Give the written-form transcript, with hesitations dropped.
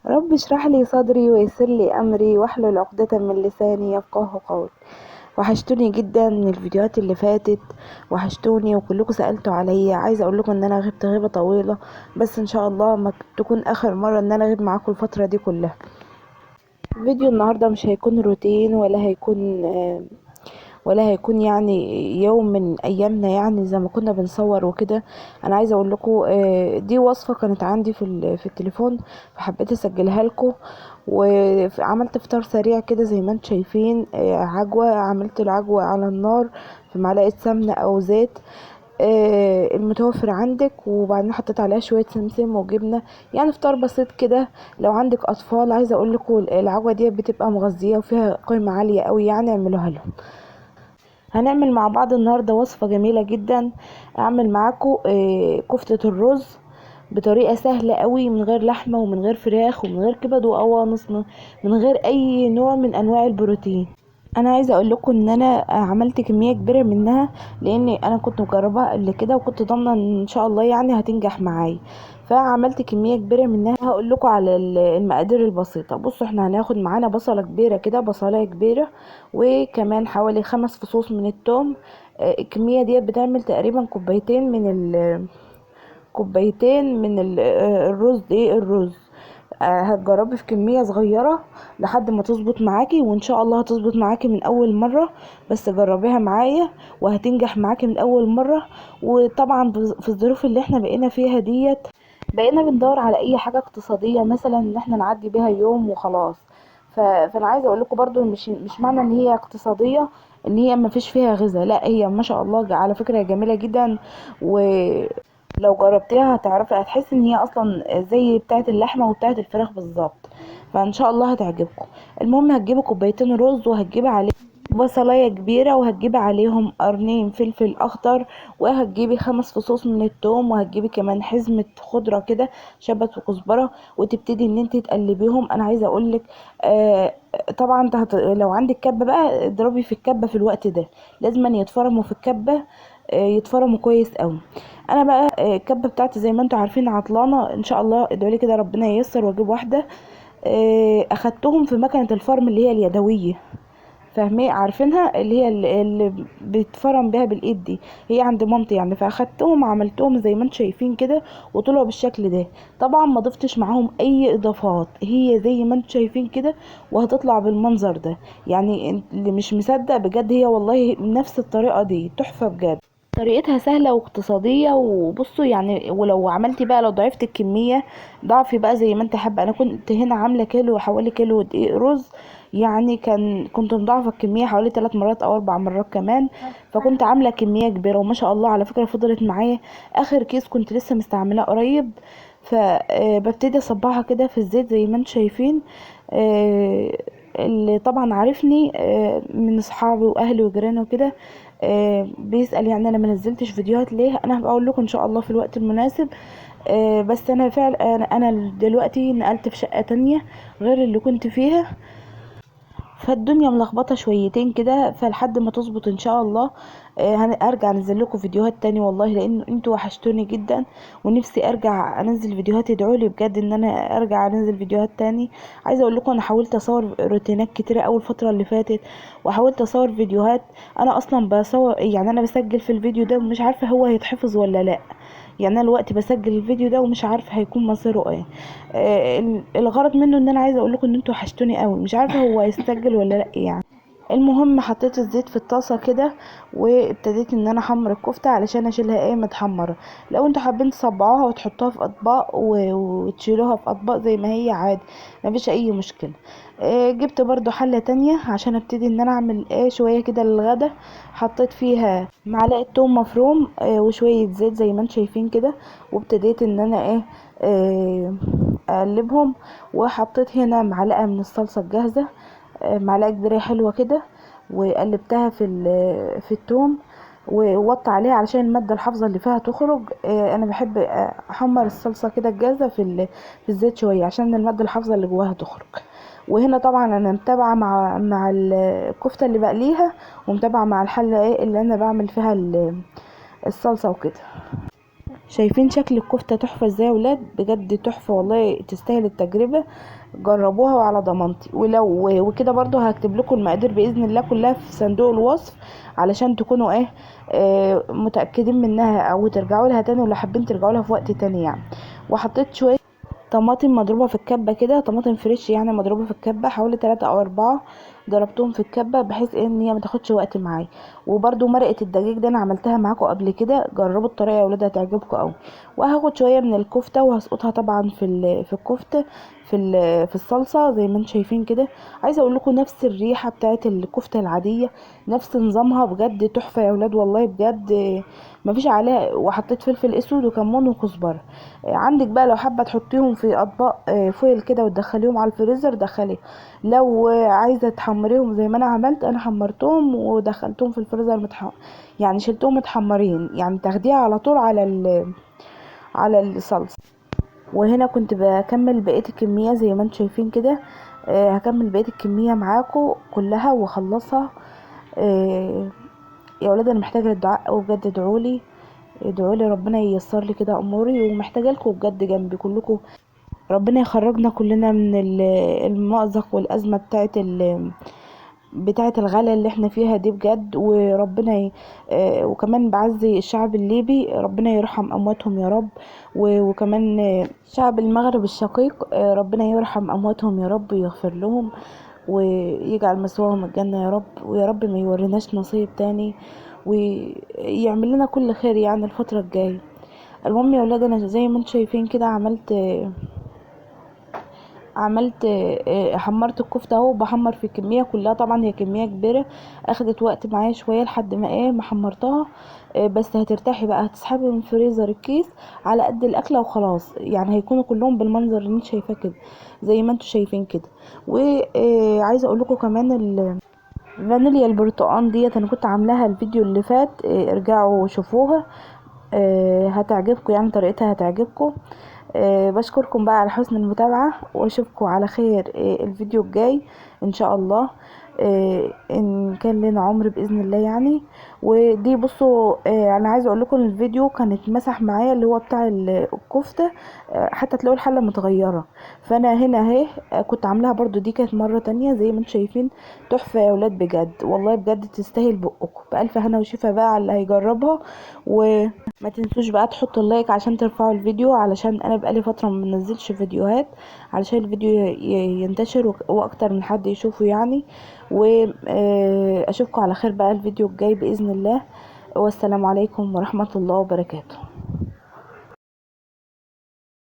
رب اشرح لي صدري ويسر لي امري واحلل عقدة من لساني يفقهوا قولي. وحشتوني جدا من الفيديوهات اللي فاتت، وحشتوني وكلكم سألتوا عليا. عايزه اقول لكم ان انا غبت غيبه طويله، بس ان شاء الله ما تكون اخر مره ان انا اغيب معاكم الفتره دي كلها. فيديو النهارده مش هيكون روتين ولا هيكون يعني يوم من ايامنا، يعني زي ما كنا بنصور وكده. انا عايزه اقول لكم دي وصفه كانت عندي في التليفون، فحبيت اسجلها لكم. وعملت فطار سريع كده زي ما انتم شايفين. عجوه، عملت العجوه على النار في معلقه سمنه او زيت المتوفر عندك، وبعدين حطيت عليها شويه سمسم وجبنه، يعني فطار بسيط كده. لو عندك اطفال عايزه اقول لكم العجوه دي بتبقى مغذيه وفيها قيمه عاليه قوي، يعني اعملوها لهم. هنعمل مع بعض النهاردة وصفة جميلة جدا. اعمل معاكم كفتة الرز بطريقة سهلة قوي، من غير لحمة ومن غير فراخ ومن غير كبد وقوانص، من غير اي نوع من انواع البروتين. انا عايزه اقول لكم ان انا عملت كميه كبيره منها، لان انا كنت مجرباها قبل كده وكنت ضامنه ان شاء الله يعني هتنجح معايا. فعملت كميه كبيره منها. هقول لكم على المقادير البسيطه. بصوا، احنا هناخد معانا بصله كبيره كده، بصلايه كبيره، وكمان حوالي 5 فصوص من الثوم. الكميه دي بتعمل تقريبا الرز. الرز هتجربي في كمية صغيرة لحد ما تظبط معاكي، وان شاء الله هتظبط معاكي من اول مرة. بس جربيها معايا وهتنجح معاكي من اول مرة. وطبعا في الظروف اللي احنا بقينا فيها ديت، بقينا بندور على اي حاجة اقتصادية مثلا ان احنا نعدي بيها يوم وخلاص. فانا عايزه اقول لكم برضو مش معنى ان هي اقتصاديه ان هي ما فيش فيها غذاء، لا، هي ما شاء الله على فكره جميله جدا. ولو جربتيها هتعرفي، هتحسي ان هي اصلا زي بتاعه اللحمه وبتاعه الفراخ بالظبط. فان شاء الله هتعجبكم. المهم هتجيبي كوبايتين رز، وهتجيبي عليه بصلايه كبيره، وهتجيبي عليهم قرنين فلفل اخضر، وهتجيبي 5 فصوص من الثوم، وهتجيبي كمان حزمه خضره كده، شبت وكزبره، وتبتدي ان انت تقلبيهم. انا عايزه اقولك طبعا انت لو عندك كبه بقى اضربي في الكبه في الوقت ده، لازم أن يتفرموا في الكبه، يتفرموا كويس قوي. انا بقى الكبه بتاعتي زي ما انتم عارفين عطلانه، ان شاء الله ادعوا لي كده ربنا ييسر واجيب واحده. اخدتهم في مكنه الفرم اللي هي اليدويه، فاهمين عارفينها، اللي هي اللي بيتفرم بيها بالايد دي. هي عند مامتي يعني، فاخدتهم عملتهم زي ما انتم شايفين كده، وطلعوا بالشكل ده. طبعا ما ضفتش معاهم اي اضافات، هي زي ما انتم شايفين كده، وهتطلع بالمنظر ده. يعني اللي مش مصدق بجد، هي والله نفس الطريقة دي تحفة بجد. طريقتها سهلة واقتصادية. وبصوا يعني، ولو عملتي بقى، لو ضعفت الكمية ضعفي بقى زي ما انت حابة. انا كنت هنا عاملة كيلو، حوالي كيلو دقيق رز، يعني كنت مضاعفة الكمية حوالي 3 مرات او 4 مرات كمان. فكنت عاملة كمية كبيرة، وما شاء الله على فكرة فضلت معايا. اخر كيس كنت لسه مستعملاه قريب. فببتدي اصبعها كده في الزيت زي ما انتم شايفين. آه، اللي طبعا عارفني من اصحابي واهلي وجيراني وكده بيسأل يعني انا ما نزلتش فيديوهات ليه. انا هبقى اقول لكم ان شاء الله في الوقت المناسب. بس انا فعلا انا دلوقتي نقلت في شقة تانية غير اللي كنت فيها، فالدنيا ملخبطه شويتين كده، فلحد ما تظبط ان شاء الله ارجع انزل لكم فيديوهات تاني، والله لان انتوا وحشتوني جدا. ونفسي ارجع انزل فيديوهات، ادعولي بجد ان انا ارجع انزل فيديوهات تاني. عايزه اقول لكم انا حاولت اصور روتينات كتيره اول الفتره اللي فاتت، وحاولت اصور فيديوهات. انا اصلا بصور، يعني انا بسجل في الفيديو ده ومش عارفه هو هيتحفظ ولا لا. يعني انا الوقت بسجل الفيديو ده ومش عارفه هيكون مصيره ايه. الغرض منه ان انا عايزه اقول لكم ان انتوا وحشتوني قوي، مش عارفه هو هيسجل ولا لا يعني. المهم حطيت الزيت في الطاسه كده، وابتديت ان انا احمر الكفته علشان اشيلها متحمره. لو انتوا حابين تصبعوها وتحطوها في اطباق وتشيلوها في اطباق زي ما هي عادي، مفيش اي مشكله. جبت برضو حله تانية عشان ابتدي ان انا اعمل شويه كده للغدا. حطيت فيها معلقه توم مفروم وشويه زيت زي ما انتم شايفين كده، وابتديت ان انا اقلبهم. وحطيت هنا معلقه من الصلصه الجاهزه، معلقه كبيره حلوه كده، وقلبتها في التوم، ووطي عليها علشان الماده الحافظه اللي فيها تخرج. انا بحب احمر الصلصه كده الجاهزه في الزيت شويه عشان الماده الحافظه اللي جواها تخرج. وهنا طبعا انا متابعه مع الكفته اللي بقليها، ومتابعه مع الحله اللي انا بعمل فيها الصلصه وكده. شايفين شكل الكفتة تحفة ازاي يا ولاد؟ بجد تحفة والله، تستاهل التجربة. جربوها وعلى ضمانتي. ولو وكده برضو هكتب لكم المقادير باذن الله كلها في صندوق الوصف، علشان تكونوا ايه متاكدين منها، او ترجعوا لها تاني ولو حابين ترجعوا لها في وقت تاني يعني. وحطيت شويه طماطم مضروبه في الكبه كده، طماطم فريش يعني مضروبه في الكبه، حوالي 3 او 4 ضربتهم في الكبه بحيث ان هي ما تاخدش وقت معايا. وبرده مرقه الدجاج ده انا عملتها معاكم قبل كده، جربوا الطريقه يا ولاد هتعجبكم قوي. وهاخد شويه من الكفته وهسقطها طبعا في الكفته في الصلصه زي ما انتم شايفين كده. عايزه اقول لكم نفس الريحه بتاعه الكفته العاديه، نفس نظامها، بجد تحفه يا ولاد والله بجد مفيش عليها. وحطيت فلفل اسود وكمون وكزبره. عندك بقى لو حابه تحطيهم في اطباق فويل كده وتدخليهم على الفريزر دخليه. لو عايزه تحمريهم زي ما انا عملت، انا حمرتهم ودخلتهم في الفريزر يعني شلتهم متحمرين، يعني تاخديها على طول على الصلصه. وهنا كنت بكمل بقيه الكميه زي ما انتم شايفين كده. هكمل بقيه الكميه معاكم كلها واخلصها. يا ولاد انا محتاجه الدعاء قوي بجد، ادعولي ادعولي ربنا ييسر لي كده اموري، ومحتاجه لكم بجد جنبي كلكم. ربنا يخرجنا كلنا من المأزق والأزمة بتاعة الغلا اللي احنا فيها دي بجد. وربنا وكمان بعزي الشعب الليبي، ربنا يرحم أمواتهم يا رب. وكمان شعب المغرب الشقيق، ربنا يرحم أمواتهم يا رب ويغفر لهم ويجعل مثواهم الجنة يا رب. ويا رب ما يوريناش نصيب تاني، ويعمل لنا كل خير يعني الفترة الجاية. المهم يا ولاد انا زي ما انتم شايفين كده عملت حمرت الكفته اهو، بحمر في الكميه كلها. طبعا هي كميه كبيره، اخدت وقت معايا شويه لحد ما ما حمرتها. بس هترتاحي بقى، هتسحبي من الفريزر الكيس على قد الاكله وخلاص، يعني هيكونوا كلهم بالمنظر اللي انت شايفاه كده زي ما انتم شايفين كده. وعايزه اقول لكم كمان الفانيليا البرتقال ديت انا كنت عاملاها الفيديو اللي فات، ارجعوا شوفوها. هتعجبكم يعني طريقتها هتعجبكم. بشكركم بقى على حسن المتابعة، واشوفكم على خير الفيديو الجاي ان شاء الله، ان كان لنا عمر باذن الله يعني. ودي بصوا انا عايزه اقول لكم الفيديو كان اتمسح معايا اللي هو بتاع الكفته، حتى تلاقوا الحله متغيره. فانا هنا اهي كنت عاملاها برضو، دي كانت مره تانية زي ما انتم شايفين. تحفه يا ولاد بجد والله بجد تستاهل بقكم بألف هنا وشفا بقى على اللي هيجربها. وما تنسوش بقى تحطوا اللايك عشان ترفعوا الفيديو، علشان انا بقالي فتره ما بنزلش فيديوهات، علشان الفيديو ينتشر واكتر من حد يشوفه يعني. واشوفكم على خير بقى الفيديو الجاي باذن الله. والسلام عليكم ورحمه الله وبركاته.